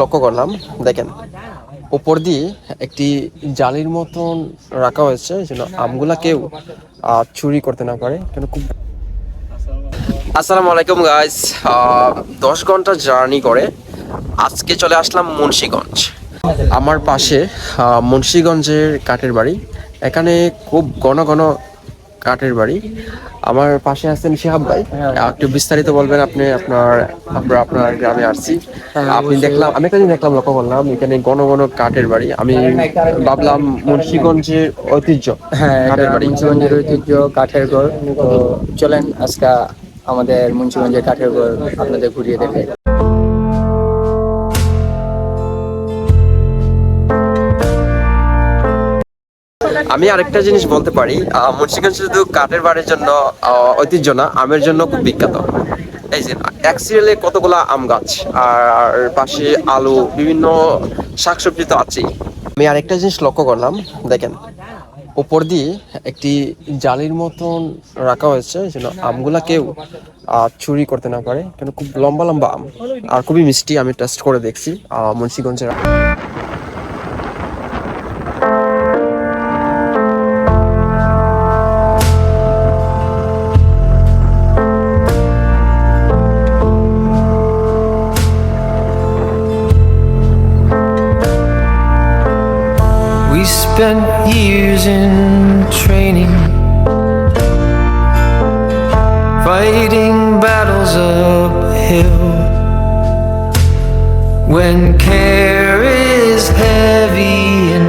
লক্ষ্য করলাম, দেখেন উপর দিয়ে একটি জালির মতন রাখা হয়েছে যেন আমগুলা কেউ চুরি করতে না পারে। কেন খুব আসসালামু আলাইকুম গাইস। 10 ঘন্টা জার্নি করে আজকে চলে আসলাম মুন্সিগঞ্জ। আমার পাশে মুন্সিগঞ্জের কাঠের বাড়ি। এখানে খুব ঘন ঘন কাঠের বাড়ি। আমার পাশে আছেন শিহাব ভাই, একটু বিস্তারিত বলবেন। আপনার গ্রামে আসছি, আপনি দেখলাম, আমি একটা জিনিস দেখলাম, লক্ষ্য করলাম এখানে ঘন ঘন কাঠের বাড়ি। আমি ভাবলাম মুন্সিগঞ্জের ঐতিহ্য। হ্যাঁ, এটা মুন্সিগঞ্জের ঐতিহ্য কাঠের ঘর। তো চলেন আজকে আমাদের মুন্সিগঞ্জের কাঠের ঘর আপনাদের ঘুরিয়ে দেখাই। আমি আরেকটা জিনিস বলতে পারি, মুন্সিগঞ্জ শুধু কাঠের বাড়ির জন্য ঐতিহ্য না, আমের জন্য খুব বিখ্যাত। এই যে এক সিরিয়ালে কতগুলা আম গাছ, আর পাশে আলু, বিভিন্ন শাকসবজি তো আছেই। আমি আরেকটা জিনিস লক্ষ্য করলাম, দেখেন উপর দিয়ে একটি জালির মতন রাখা হয়েছে যেন আমগুলা কেউ চুরি করতে না পারে। কেন খুব লম্বা লম্বা আম আর খুবই মিষ্টি। আমি টেস্ট করে দেখছি মুন্সিগঞ্জের। We spent years in training, fighting battles uphill. When care is heavy and